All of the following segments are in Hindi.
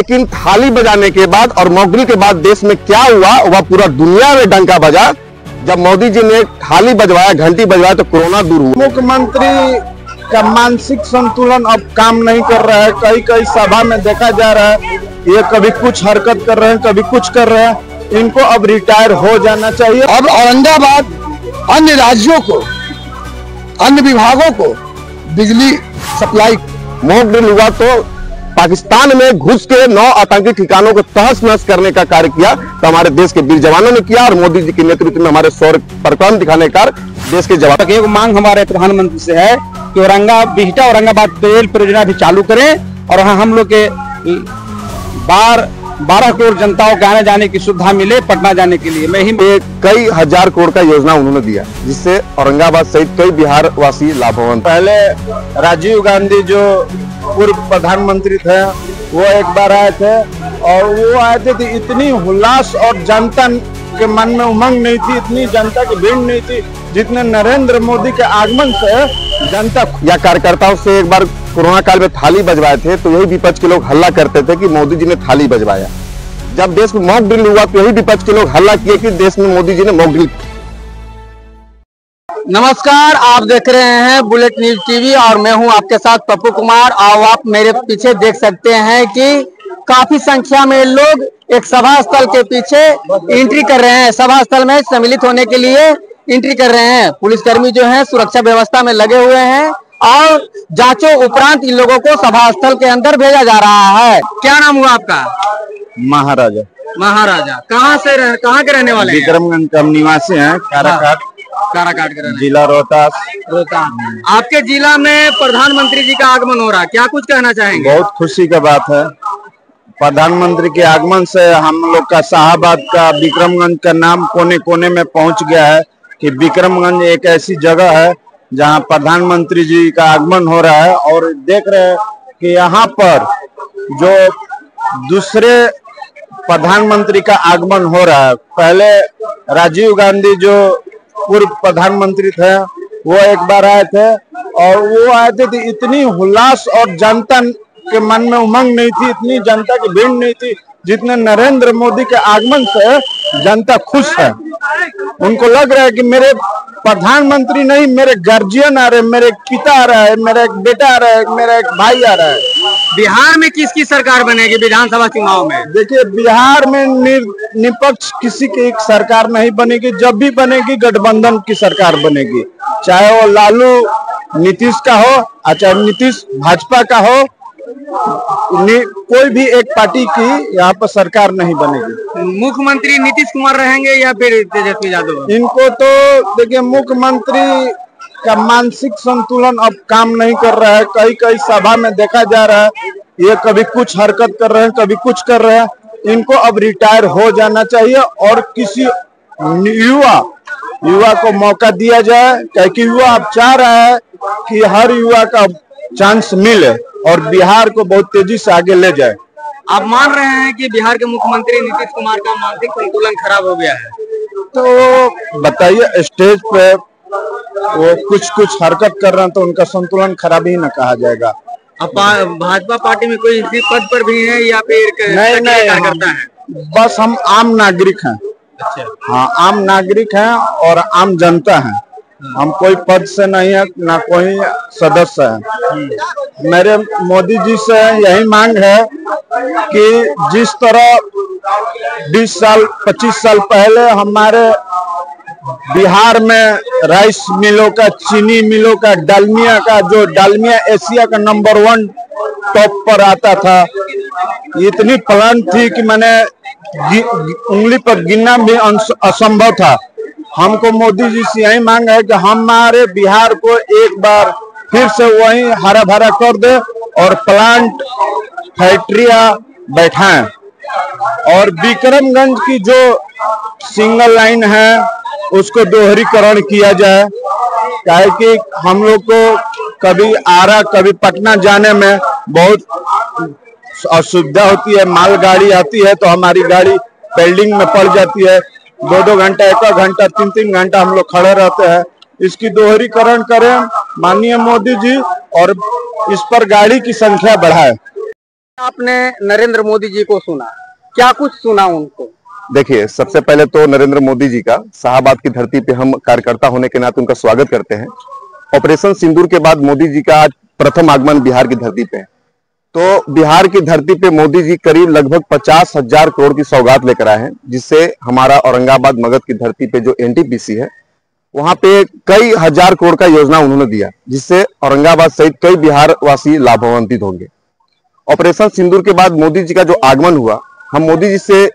लेकिन थाली बजाने के बाद और मॉकड्रिल के बाद देश में क्या हुआ वह पूरा दुनिया में डंका बजा। जब मोदी जी ने थाली बजवाया, घंटी बजवाया तो कोरोना दूर हुआ। मुख्यमंत्री का मानसिक संतुलन अब काम नहीं कर रहा है। कई कई सभा में देखा जा रहा है ये कभी कुछ हरकत कर रहे हैं, कभी कुछ कर रहे हैं। इनको अब रिटायर हो जाना चाहिए। अब औरंगाबाद अन्य राज्यों को, अन्य विभागों को बिजली सप्लाई मॉकड्रिल हुआ तो पाकिस्तान में घुस के 9 आतंकी ठिकानों को तहस नहस करने का कार्य किया तो हमारे देश के वीर जवानों ने किया और मोदी जी के नेतृत्व में हमारे शौर्य पराक्रम दिखाने का देश के जवान। एक मांग हमारे प्रधानमंत्री से है कि बिहटा औरंगाबाद रेल परियोजना भी चालू करें और हम लोग के 12 करोड़ जनताओं के आने जाने की सुविधा मिले पटना जाने के लिए। मैं ही कई हजार करोड़ का योजना उन्होंने दिया जिससे औरंगाबाद सहित कई बिहार वासी लाभवान। पहले राजीव गांधी जो पूर्व प्रधानमंत्री थे वो एक बार आए थे और वो आए थे तो इतनी उल्लास और जनता के मन में उमंग नहीं थी, इतनी जनता की भीड़ नहीं थी जितने नरेंद्र मोदी के आगमन से जनता या कार्यकर्ताओं से एक बार कोरोना काल में थाली बजवाए थे तो यही विपक्ष के लोग हल्ला करते थे कि मोदी जी ने थाली बजवाया। जब देश में मॉकड्रिल हुआ तो यही विपक्ष के लोग हल्ला किए कि देश में मोदी जी ने मॉकड्रिल। नमस्कार, आप देख रहे हैं बुलेट न्यूज टीवी और मैं हूं आपके साथ पप्पू कुमार। और आप मेरे पीछे देख सकते हैं कि काफी संख्या में लोग एक सभा स्थल के पीछे एंट्री कर रहे हैं। सभा स्थल में सम्मिलित होने के लिए एंट्री कर रहे हैं। पुलिसकर्मी जो हैं सुरक्षा व्यवस्था में लगे हुए हैं और जांचों उपरांत इन लोगों को सभा स्थल के अंदर भेजा जा रहा है। क्या नाम हुआ आपका? महाराजा। महाराजा कहाँ के रहने वाले हैं? विक्रमगंज का निवासी हैं। काराकाट के रहने, जिला रोहतास। आपके जिला में प्रधानमंत्री जी का आगमन हो रहा है, क्या कुछ कहना चाहेंगे? बहुत खुशी का बात है। प्रधानमंत्री के आगमन से हम लोग का शाहाबाद का, विक्रमगंज का नाम कोने कोने में पहुंच गया है कि विक्रमगंज एक ऐसी जगह है जहां प्रधानमंत्री जी का आगमन हो रहा है। और देख रहे हैं कि यहाँ पर जो दूसरे प्रधानमंत्री का आगमन हो रहा है। पहले राजीव गांधी जो पूर्व प्रधानमंत्री थे वो एक बार आए थे और वो आए थे तो इतनी उल्लास और जनता के मन में उमंग नहीं थी, इतनी जनता की भीड़ नहीं थी जितने नरेंद्र मोदी के आगमन से जनता खुश है। उनको लग रहा है कि मेरे प्रधानमंत्री नहीं, मेरे गार्जियन आ रहे, मेरे पिता आ रहा है, मेरा एक बेटा आ रहा है, मेरा एक भाई आ रहा है। बिहार में किसकी सरकार बनेगी विधानसभा चुनाव में? देखिए, बिहार में निष्पक्ष किसी की एक सरकार नहीं बनेगी। जब भी बनेगी गठबंधन की सरकार बनेगी, चाहे वो लालू नीतीश का हो चाहे नीतीश भाजपा का हो। कोई भी एक पार्टी की यहाँ पर सरकार नहीं बनेगी। मुख्यमंत्री नीतीश कुमार रहेंगे या फिर तेजस्वी यादव? इनको तो देखिए, मुख्यमंत्री का मानसिक संतुलन अब काम नहीं कर रहा है। कई कई सभा में देखा जा रहा है ये कभी कुछ हरकत कर रहे हैं, कभी कुछ कर रहे हैं। इनको अब रिटायर हो जाना चाहिए और किसी युवा को मौका दिया जाए, क्योंकि युवा अब चाह रहा है कि हर युवा का चांस मिले और बिहार को बहुत तेजी से आगे ले जाए। आप मान रहे हैं कि बिहार के मुख्यमंत्री नीतीश कुमार का मानसिक संतुलन खराब हो गया है? तो बताइए, स्टेज पे वो कुछ हरकत कर रहे हैं तो उनका संतुलन खराब ही न कहा जाएगा। अब भाजपा पार्टी में कोई इसी पद पर भी है या फिर नहीं करता है? बस हम आम नागरिक हैं। अच्छा। हाँ, आम नागरिक हैं और आम जनता हैं। हम कोई पद से नहीं है, ना कोई सदस्य है। मेरे मोदी जी से यही मांग है कि जिस तरह 20 साल 25 साल पहले हमारे बिहार में राइस मिलों का, चीनी मिलों का, डालमिया एशिया का नंबर 1 टॉप पर आता था। इतनी प्लांट थी कि मैंने उंगली पर गिनना भी असंभव था। हमको मोदी जी से यही मांग है कि हमारे बिहार को एक बार फिर से वही हरा भरा कर दे और प्लांट फैक्ट्रियां बैठाएं। और विक्रमगंज की जो सिंगल लाइन है उसको दोहरीकरण किया जाए, क्या कि हम लोग को कभी आरा कभी पटना जाने में बहुत असुविधा होती है। मालगाड़ी आती है तो हमारी गाड़ी पेल्डिंग में पड़ जाती है। 2-2 घंटा, 1 घंटा, 3-3 घंटा हम लोग खड़े रहते हैं। इसकी दोहरीकरण करें माननीय मोदी जी और इस पर गाड़ी की संख्या बढ़ाएं। आपने नरेंद्र मोदी जी को सुना, क्या कुछ सुना उनको? देखिए, सबसे पहले तो नरेंद्र मोदी जी का शाहबाद की धरती पे हम कार्यकर्ता होने के नाते उनका स्वागत करते हैं। ऑपरेशन सिंदूर के बाद मोदी जी का आज प्रथम आगमन बिहार की धरती पे है। तो बिहार की धरती पे मोदी जी करीब लगभग 50,000 करोड़ की सौगात लेकर आए हैं, जिससे हमारा औरंगाबाद मगध की धरती पे जो एनटीपीसी है वहां पे कई हजार करोड़ का योजना उन्होंने दिया, जिससे औरंगाबाद सहित कई बिहार वासी लाभान्वित होंगे। ऑपरेशन सिंदूर के बाद मोदी जी का जो आगमन हुआ, हम मोदी जी से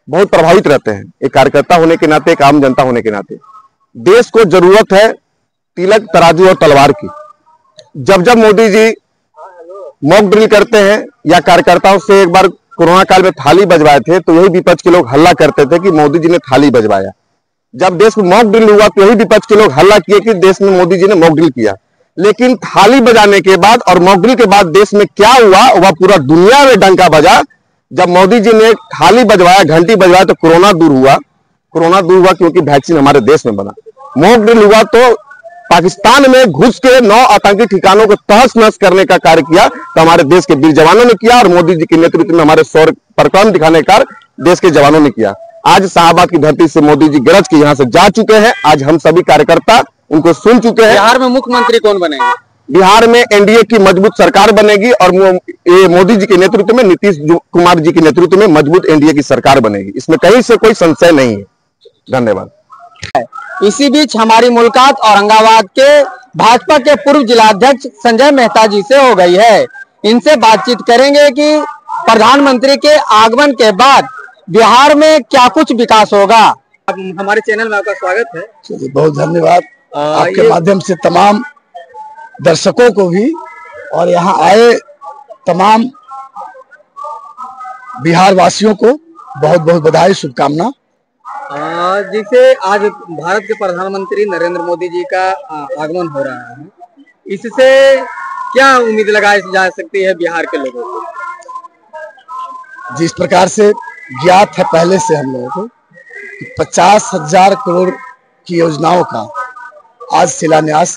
बहुत प्रभावित रहते हैं, एक कार्यकर्ता होने के नाते, एक आम जनता होने के नाते। देश को जरूरत है तिलक, तराजू और तलवार की। जब जब मोदी जी मॉक ड्रिल करते हैं या कार्यकर्ताओं से एक बार कोरोना काल में थाली बजवाए थे, तो यही विपक्ष के लोग हल्ला करते थे कि मोदी जी ने थाली बजवाया। जब देश में मॉक ड्रिल हुआ तो यही विपक्ष के लोग हल्ला किए कि देश में मोदी जी ने मॉक ड्रिल किया। लेकिन थाली बजाने के बाद और मॉक ड्रिल के बाद देश में क्या हुआ, वह पूरा दुनिया में डंका बजा। जब मोदी जी ने थाली बजवाया, घंटी बजवाया, तो कोरोना दूर हुआ। कोरोना दूर हुआ क्योंकि वैक्सीन हमारे देश में बना। मॉक ड्रिल हुआ तो पाकिस्तान में घुस के 9 आतंकी ठिकानों को तहस नहस करने का कार्य किया, तो हमारे देश के वीर जवानों ने किया, और मोदी जी के नेतृत्व में हमारे शौर्य पराक्रम दिखाने का देश के जवानों ने किया। आज शाहबाद की धरती से मोदी जी गरज के यहाँ से जा चुके हैं। आज हम सभी कार्यकर्ता उनको सुन चुके हैं। बिहार में मुख्यमंत्री कौन बनेंगे? बिहार में एनडीए की मजबूत सरकार बनेगी और मोदी जी के नेतृत्व में, नीतीश कुमार जी के नेतृत्व में मजबूत एनडीए की सरकार बनेगी। इसमें कहीं से कोई संशय नहीं है। धन्यवाद। इसी बीच हमारी मुलाकात औरंगाबाद के भाजपा के पूर्व जिलाध्यक्ष संजय मेहता जी से हो गई है। इनसे बातचीत करेंगे कि प्रधानमंत्री के आगमन के बाद बिहार में क्या कुछ विकास होगा। हमारे चैनल में आपका स्वागत है। चलिए, बहुत धन्यवाद। आपके माध्यम से तमाम दर्शकों को भी और यहाँ आए तमाम बिहार वासियों को बहुत बहुत बधाई, शुभकामना। जिसे आज भारत के प्रधानमंत्री नरेंद्र मोदी जी का आगमन हो रहा है, इससे क्या उम्मीद लगाई जा सकती है बिहार के लोगों को? जिस प्रकार से ज्ञात है पहले से हम लोगों को कि 50,000 करोड़ की योजनाओं का आज शिलान्यास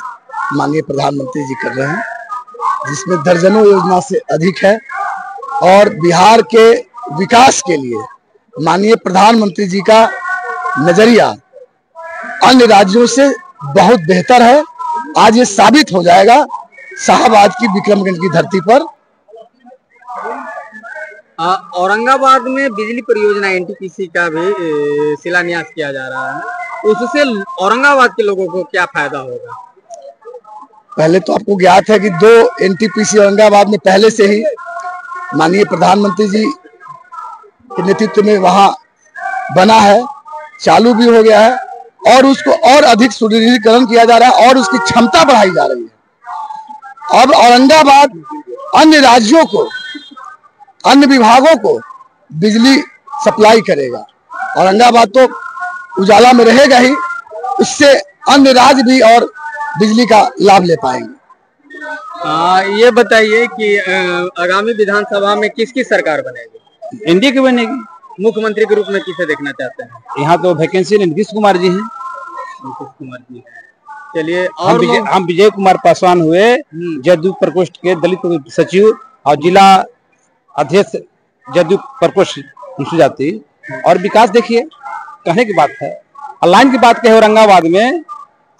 माननीय प्रधानमंत्री जी कर रहे हैं, जिसमें दर्जनों योजना से अधिक है। और बिहार के विकास के लिए माननीय प्रधानमंत्री जी का नजरिया अन्य राज्यों से बहुत बेहतर है। आज ये साबित हो जाएगा शाहबाद की विक्रमगंज की धरती पर। औरंगाबाद में बिजली परियोजना एनटीपीसी का भी शिलान्यास किया जा रहा है, उससे औरंगाबाद के लोगों को क्या फायदा होगा? पहले तो आपको ज्ञात है कि 2 एनटीपीसी औरंगाबाद में पहले से ही माननीय प्रधानमंत्री जी के नेतृत्व में वहां बना है, चालू भी हो गया है, और उसको और अधिक सुदृढ़ीकरण किया जा रहा है और उसकी क्षमता बढ़ाई जा रही है। अब औरंगाबाद अन्य राज्यों को, अन्य विभागों को बिजली सप्लाई करेगा। औरंगाबाद तो उजाला में रहेगा ही, उससे अन्य राज्य भी और बिजली का लाभ ले पाएंगे। ये बताइए कि आगामी विधानसभा में किसकी सरकार बनेगी? एनडीए की बनेगी। मुख्यमंत्री के रूप में किसे देखना चाहते हैं? यहाँ तो वैकेंसी नीतीश कुमार जी हैं। नीतीश कुमार जी। चलिए, और हम विजय कुमार पासवान हुए जदयू प्रकोष्ठ के दलित सचिव और जिला अध्यक्ष जदयू प्रकोष्ठ अनुसूचित जाति। और विकास देखिए, कहने की बात है, लाइन की बात कहे औरंगाबाद में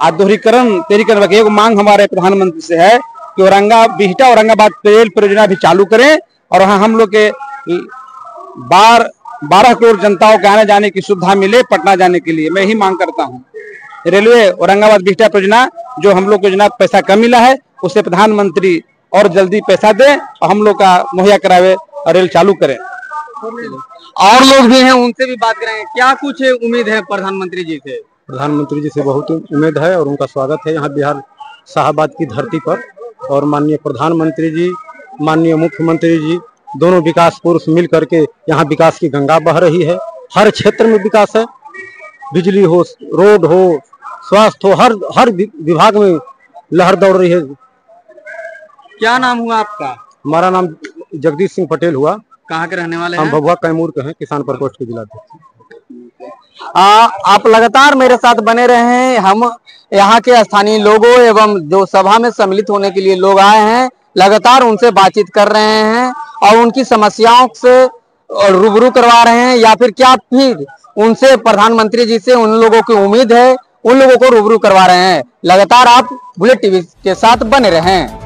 आज दोहरीकरण तेरीकरण की मांग हमारे प्रधानमंत्री से है कि बिहटा औरंगाबाद रेल परियोजना भी चालू करें और वहाँ हम लोग के 12 करोड़ जनताओं के आने जाने की सुविधा मिले पटना जाने के लिए। मैं ही मांग करता हूँ रेलवे औरंगाबाद बिहटा परियोजना, जो हम लोग को योजना पैसा कम मिला है, उससे प्रधानमंत्री और जल्दी पैसा दे और हम लोग का मुहैया करावे और रेल चालू करें। और लोग भी हैं, उनसे भी बात करेंगे। क्या कुछ उम्मीद है प्रधानमंत्री जी से? प्रधानमंत्री जी से बहुत उम्मीद है और उनका स्वागत है यहाँ बिहार शाहबाद की धरती पर। और माननीय प्रधानमंत्री जी, माननीय मुख्यमंत्री जी, दोनों विकास पुरुष मिल करके यहाँ विकास की गंगा बह रही है। हर क्षेत्र में विकास है, बिजली हो, रोड हो, स्वास्थ्य हो, हर विभाग में लहर दौड़ रही है। क्या नाम हुआ आपका? हमारा नाम जगदीश सिंह पटेल हुआ। कहाँ के रहने वाले हैं? हम भभुआ कैमूर के हैं, किसान प्रकोष्ठ के जिलाध्यक्ष। आप लगातार मेरे साथ बने रहे हैं। हम यहाँ के स्थानीय लोगों एवं जो सभा में सम्मिलित होने के लिए लोग आए हैं, लगातार उनसे बातचीत कर रहे हैं और उनकी समस्याओं से रूबरू करवा रहे हैं, या फिर क्या फिर उनसे प्रधानमंत्री जी से उन लोगों की उम्मीद है, उन लोगों को रूबरू करवा रहे हैं। लगातार आप बुलेट टीवी के साथ बने रहें।